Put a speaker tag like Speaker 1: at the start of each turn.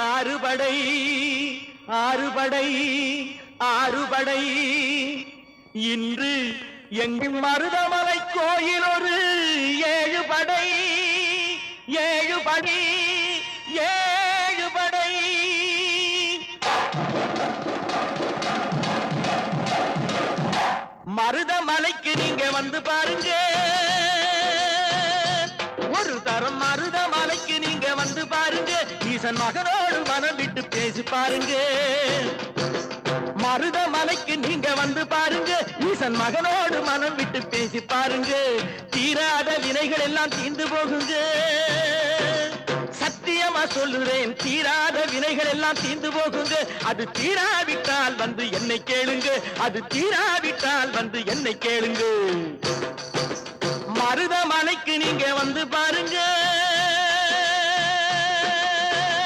Speaker 1: ஆறுபடை ஆறுபடை ஆறுபடை இன்று எங்கும் மருதமலை கோயில் ஒரு ஏழுபடை ஏழுபடை ஏழுபடை மருதமலைக்கு நீங்க வந்து பாருங்க ஒரு தரம் மருதமலைக்கு நீங்க வந்து பாருங்க ஈசன் மகனோடு மனம் விட்டு பேசி பாருங்க மருதமலைக்கு நீங்க வந்து பாருங்க ஈசன் மகனோடு மனம் விட்டு பேசி பாருங்க தீராத வினைகள் எல்லாம் தீர்ந்து போகுங்க சத்தியமா சொல்லுறேன் தீராத வினைகள் எல்லாம் தீர்ந்து போகுங்க அது தீராவிட்டால் வந்து என்னை கேளுங்க அது தீராவிட்டால் வந்து என்னை கேளுங்க மருதமலைக்கு நீங்க வந்து பாருங்க